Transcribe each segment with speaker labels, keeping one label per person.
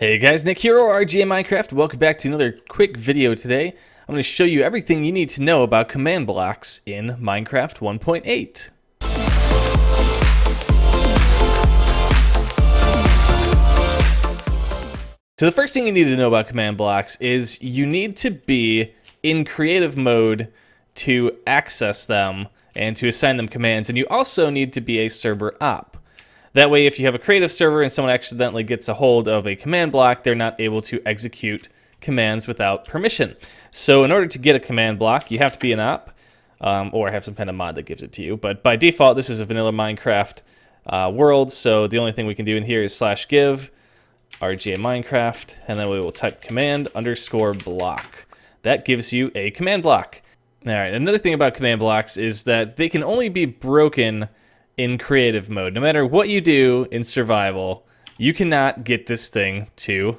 Speaker 1: Hey guys, Nick here, RGA Minecraft. Welcome back to another quick video today. I'm going to show you everything you need to know about command blocks in Minecraft 1.8. So the first thing you need to know about command blocks is you need to be in creative mode to access them and to assign them commands, and you also need to be a server op. That way, if you have a creative server and someone accidentally gets a hold of a command block, they're not able to execute commands without permission. So in order to get a command block, you have to be an op, or have some kind of mod that gives it to you. But by default, this is a vanilla Minecraft world, so the only thing we can do in here is /give RGA Minecraft, and then we will type command_block. That gives you a command block. All right, another thing about command blocks is that they can only be broken in creative mode. No matter what you do in survival, you cannot get this thing to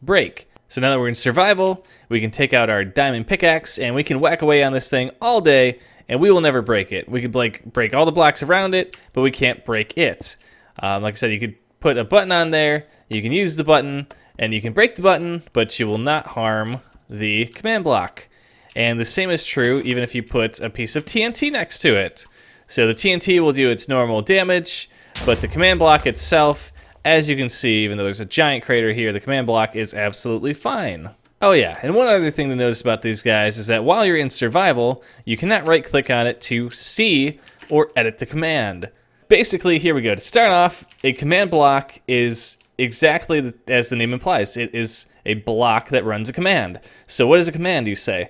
Speaker 1: break. So now that we're in survival, we can take out our diamond pickaxe and we can whack away on this thing all day and we will never break it. We can break all the blocks around it, but we can't break it. Like I said, you could put a button on there, you can use the button, and you can break the button, but you will not harm the command block. And the same is true even if you put a piece of TNT next to it. So the TNT will do its normal damage, but the command block itself, as you can see, even though there's a giant crater here, the command block is absolutely fine. Oh yeah, and one other thing to notice about these guys is that while you're in survival, you cannot right-click on it to see or edit the command. Basically, here we go. To start off, a command block is exactly as the name implies. It is a block that runs a command. So what is a command, you say?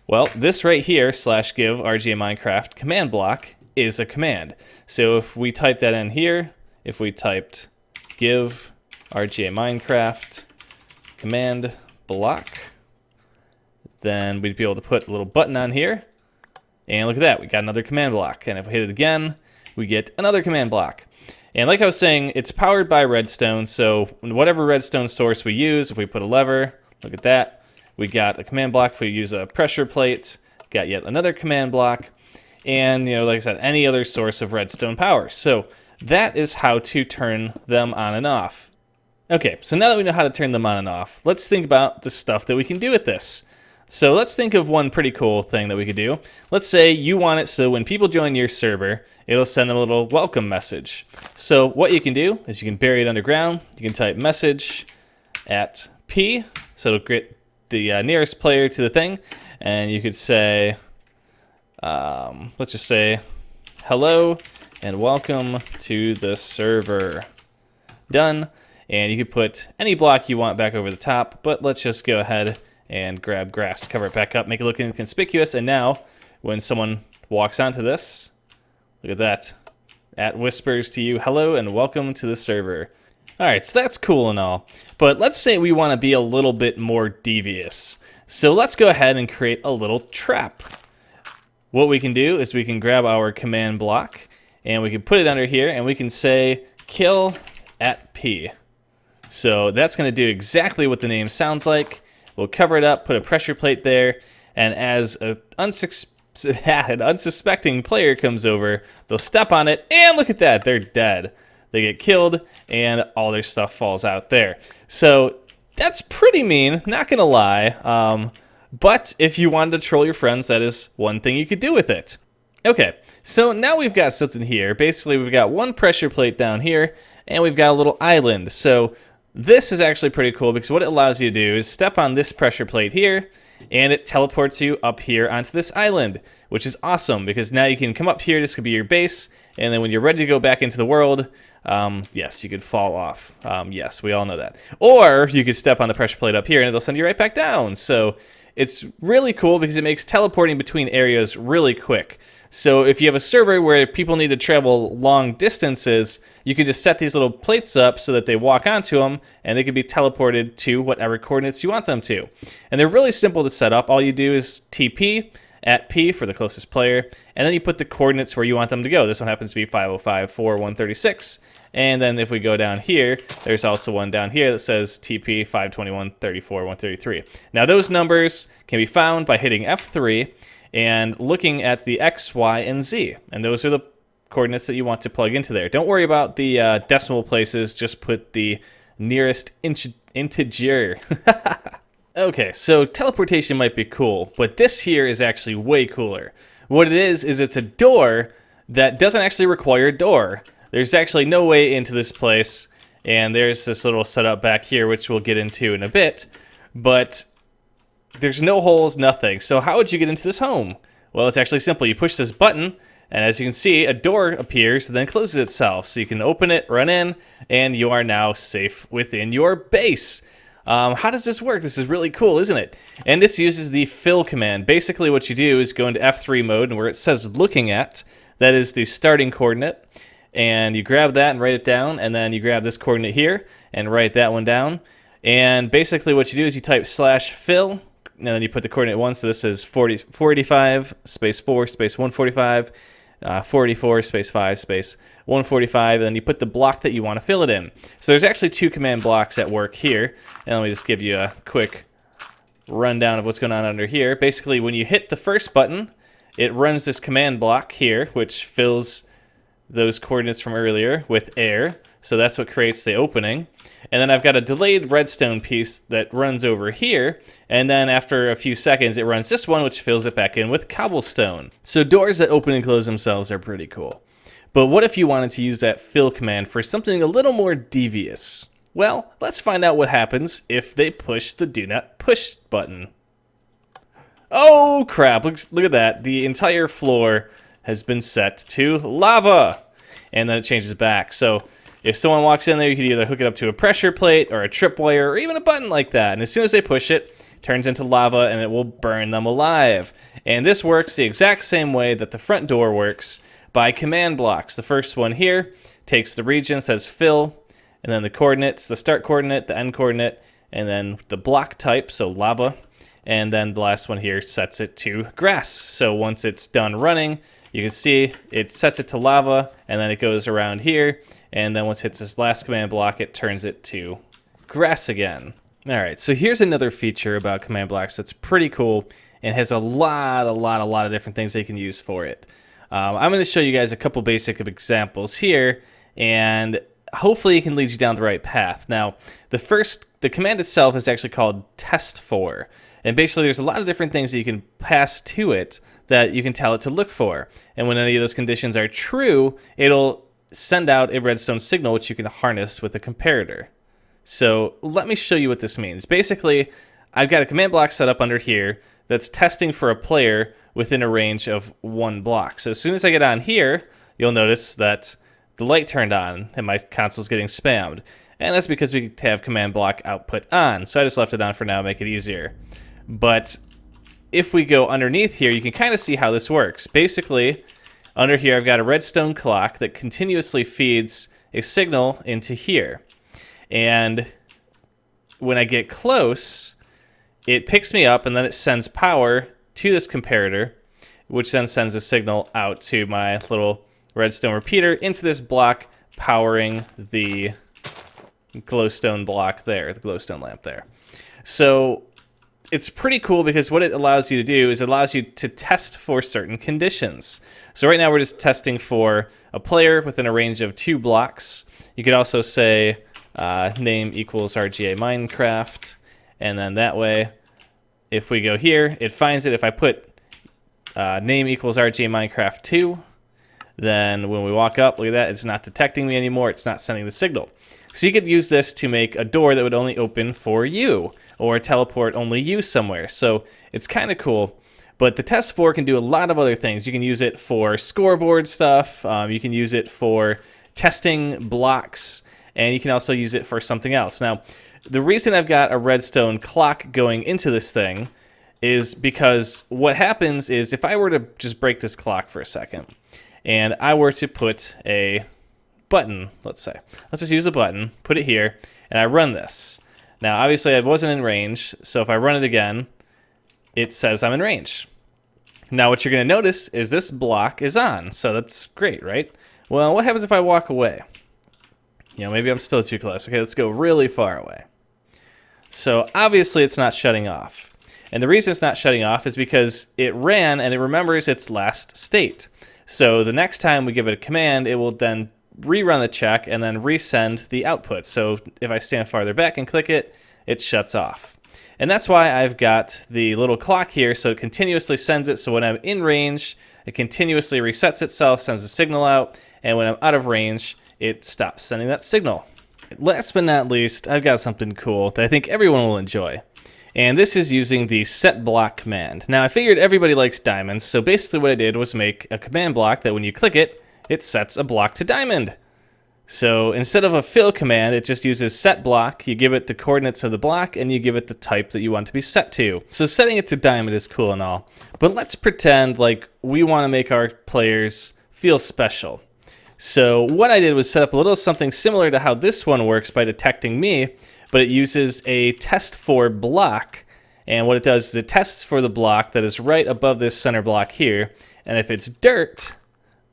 Speaker 1: Well, this right here, /give RGA Minecraft command block, is a command. So if we type that in here, if we typed give RGA Minecraft command block, then we'd be able to put a little button on here, and look at that, we got another command block. And if we hit it again, we get another command block. And like I was saying, it's powered by redstone, so whatever redstone source we use, if we put a lever, look at that, we got a command block. If we use a pressure plate, got yet another command block. And, like I said, any other source of redstone power. So that is how to turn them on and off. Okay, so now that we know how to turn them on and off, let's think about the stuff that we can do with this. So let's think of one pretty cool thing that we could do. Let's say you want it so when people join your server, it'll send them a little welcome message. So what you can do is you can bury it underground. You can type message at P, so it'll get the nearest player to the thing. And you could say, let's just say, hello and welcome to the server. Done. And you could put any block you want back over the top, but let's just go ahead and grab grass, cover it back up, make it look inconspicuous. And now when someone walks onto this, look at that. It whispers to you, hello and welcome to the server. All right, so that's cool and all, but let's say we want to be a little bit more devious. So let's go ahead and create a little trap. What we can do is we can grab our command block and we can put it under here and we can say kill at P. So that's going to do exactly what the name sounds like. We'll cover it up, put a pressure plate there, and as an unsuspecting player comes over, they'll step on it and look at that, they're dead. They get killed and all their stuff falls out there. So that's pretty mean, not going to lie. But if you wanted to troll your friends, that is one thing you could do with it. Okay, so now we've got something here. Basically, we've got one pressure plate down here, and we've got a little island. So this is actually pretty cool because what it allows you to do is step on this pressure plate here, and it teleports you up here onto this island, which is awesome because now you can come up here, this could be your base, and then when you're ready to go back into the world, yes, you could fall off. Yes, we all know that. Or you could step on the pressure plate up here and it'll send you right back down. So it's really cool because it makes teleporting between areas really quick. So if you have a server where people need to travel long distances, you can just set these little plates up so that they walk onto them and they can be teleported to whatever coordinates you want them to. And they're really simple to set up. All you do is TP at P for the closest player, and then you put the coordinates where you want them to go. This one happens to be 505, 4, 136. And then if we go down here, there's also one down here that says TP 521, 34, 133. Now those numbers can be found by hitting F3 and looking at the X, Y, and Z. And those are the coordinates that you want to plug into there. Don't worry about the decimal places, just put the nearest integer. Okay, so teleportation might be cool, but this here is actually way cooler. What it is it's a door that doesn't actually require a door. There's actually no way into this place, and there's this little setup back here, which we'll get into in a bit, but there's no holes, nothing. So how would you get into this home? Well, it's actually simple. You push this button, and as you can see, a door appears and then closes itself. So you can open it, run in, and you are now safe within your base. How does this work? This is really cool, isn't it? And this uses the fill command. Basically what you do is go into F3 mode, and where it says looking at, that is the starting coordinate. And you grab that and write it down, and then you grab this coordinate here and write that one down. And basically what you do is you type /fill, and then you put the coordinate 1, so this is 485, space 4, space 145, 44, space 5, space 145, and then you put the block that you want to fill it in. So there's actually 2 command blocks at work here, and let me just give you a quick rundown of what's going on under here. Basically, when you hit the first button, it runs this command block here, which fills those coordinates from earlier with air, so that's what creates the opening. And then I've got a delayed redstone piece that runs over here, and then after a few seconds it runs this one, which fills it back in with cobblestone. So doors that open and close themselves are pretty cool. But what if you wanted to use that fill command for something a little more devious? Well, let's find out what happens if they push the do not push button. Oh crap, look at that. The entire floor has been set to lava, and then it changes back. So if someone walks in there, you could either hook it up to a pressure plate or a tripwire or even a button like that. And as soon as they push it, it turns into lava and it will burn them alive. And this works the exact same way that the front door works by command blocks. The first one here takes the region, says fill, and then the coordinates, the start coordinate, the end coordinate, and then the block type, so lava. And then the last one here sets it to grass. So once it's done running, you can see it sets it to lava, and then it goes around here, and then once it hits this last command block, it turns it to grass again. All right, so here's another feature about command blocks that's pretty cool and has a lot of different things they can use for it. I'm going to show you guys a couple basic examples here, and hopefully it can lead you down the right path. Now, the command itself is actually called test4, and basically there's a lot of different things that you can pass to it that you can tell it to look for. And when any of those conditions are true, it'll send out a redstone signal, which you can harness with a comparator. So let me show you what this means. Basically, I've got a command block set up under here that's testing for a player within a range of 1 block. So as soon as I get on here, you'll notice that the light turned on and my console's getting spammed. And that's because we have command block output on. So I just left it on for now to make it easier. But if we go underneath here, you can kind of see how this works. Basically, under here, I've got a redstone clock that continuously feeds a signal into here. And when I get close, it picks me up and then it sends power to this comparator, which then sends a signal out to my little redstone repeater into this block, powering the glowstone block there, the glowstone lamp there. So it's pretty cool because what it allows you to do is it allows you to test for certain conditions. So right now we're just testing for a player within a range of 2 blocks. You could also say name equals RGA Minecraft, and then that way, if we go here, it finds it. If I put name equals RGA Minecraft 2, then when we walk up, look at that, it's not detecting me anymore. It's not sending the signal. So you could use this to make a door that would only open for you, or teleport only you somewhere. So it's kind of cool. But the test4 can do a lot of other things. You can use it for scoreboard stuff. You can use it for testing blocks, and you can also use it for something else. Now, the reason I've got a redstone clock going into this thing is because what happens is if I were to just break this clock for a second, and I were to put a button, let's just use a button, put it here, and I run this. Now, obviously, I wasn't in range, so if I run it again, it says I'm in range. Now, what you're going to notice is this block is on, so that's great, right? Well, what happens if I walk away? You know, maybe I'm still too close. Okay, let's go really far away. So, obviously, it's not shutting off. And the reason it's not shutting off is because it ran and it remembers its last state. So, the next time we give it a command, it will then rerun the check and then resend the output. So if I stand farther back and click it, it shuts off. And that's why I've got the little clock here, so it continuously sends it. So when I'm in range, it continuously resets itself, sends a signal out, and when I'm out of range, it stops sending that signal. Last but not least, I've got something cool that I think everyone will enjoy. And this is using the Setblock command. Now, I figured everybody likes diamonds, so basically what I did was make a command block that when you click it, it sets a block to diamond. So instead of a fill command, it just uses setBlock. You give it the coordinates of the block, and you give it the type that you want it to be set to. So setting it to diamond is cool and all, but let's pretend like we want to make our players feel special. So what I did was set up a little something similar to how this one works by detecting me, but it uses a test for block. And what it does is it tests for the block that is right above this center block here. And if it's dirt,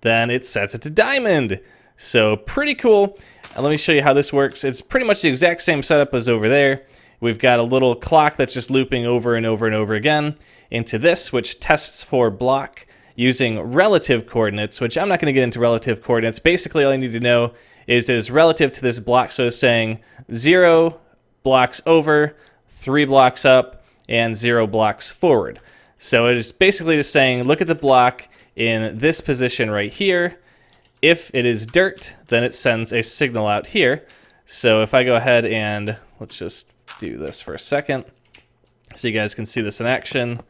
Speaker 1: then it sets it to diamond. So pretty cool. Let me show you how this works. It's pretty much the exact same setup as over there. We've got a little clock that's just looping over and over and over again into this, which tests for block using relative coordinates, which I'm not going to get into relative coordinates. Basically, all you need to know is relative to this block. So it's saying 0 blocks over, 3 blocks up, and 0 blocks forward. So it is basically just saying, look at the block in this position right here. If it is dirt, then it sends a signal out here. So if I go ahead and let's just do this for a second so you guys can see this in action.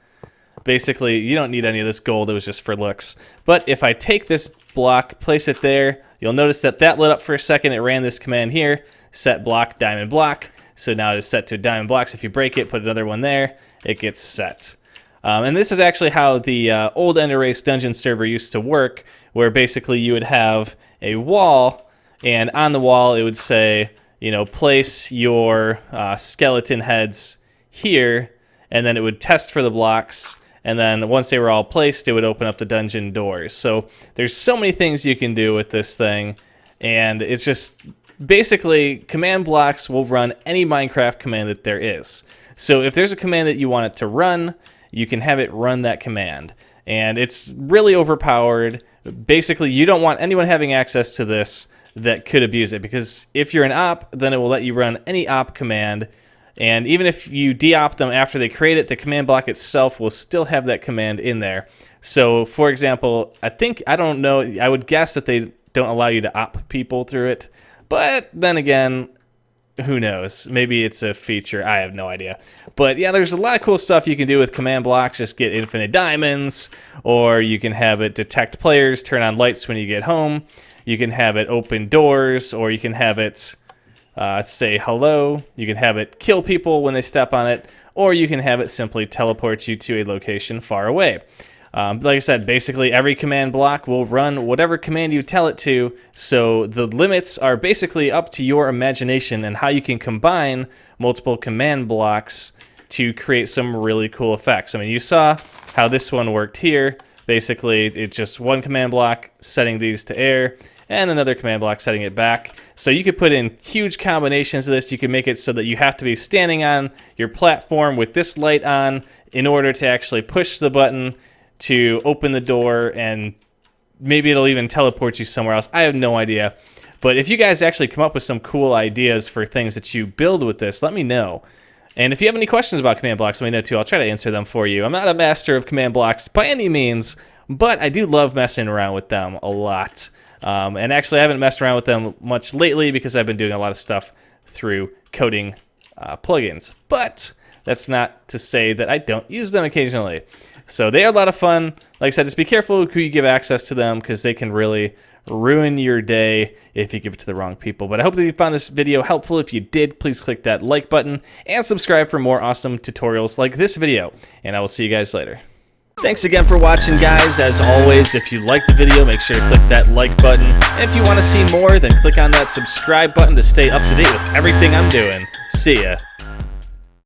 Speaker 1: Basically, you don't need any of this gold. It was just for looks. But if I take this block, place it there, you'll notice that that lit up for a second. It ran this command here, set block, diamond block. So now it is set to diamond blocks. If you break it, put another one there, it gets set. And this is actually how the old Ender Race dungeon server used to work, where basically you would have a wall, and on the wall it would say, you know, place your skeleton heads here, and then it would test for the blocks, and then once they were all placed, it would open up the dungeon doors. So there's so many things you can do with this thing, and it's just basically command blocks will run any Minecraft command that there is. So if there's a command that you want it to run, you can have it run that command. And it's really overpowered. Basically, you don't want anyone having access to this that could abuse it, because if you're an op, then it will let you run any op command. And even if you de-op them after they create it, the command block itself will still have that command in there. So, for example, I don't know, I would guess that they don't allow you to op people through it. But then again, who knows? Maybe it's a feature. I have no idea. But yeah, there's a lot of cool stuff you can do with command blocks. Just get infinite diamonds, or you can have it detect players, turn on lights when you get home. You can have it open doors, or you can have it say hello. You can have it kill people when they step on it, or you can have it simply teleport you to a location far away. Like I said, basically every command block will run whatever command you tell it to, so the limits are basically up to your imagination and how you can combine multiple command blocks to create some really cool effects. I mean, you saw how this one worked here. Basically, it's just one command block setting these to air, and another command block setting it back. So you could put in huge combinations of this. You can make it so that you have to be standing on your platform with this light on in order to actually push the button to open the door, and maybe it'll even teleport you somewhere else. I have no idea. But if you guys actually come up with some cool ideas for things that you build with this, let me know. And if you have any questions about command blocks, let me know too. I'll try to answer them for you. I'm not a master of command blocks by any means, but I do love messing around with them a lot. And actually, I haven't messed around with them much lately because I've been doing a lot of stuff through coding plugins. But that's not to say that I don't use them occasionally. So they are a lot of fun. Like I said, just be careful who you give access to them, because they can really ruin your day if you give it to the wrong people. But I hope that you found this video helpful. If you did, please click that like button and subscribe for more awesome tutorials like this video. And I will see you guys later. Thanks again for watching, guys. As always, if you liked the video, make sure to click that like button. And if you want to see more, then click on that subscribe button to stay up to date with everything I'm doing. See ya.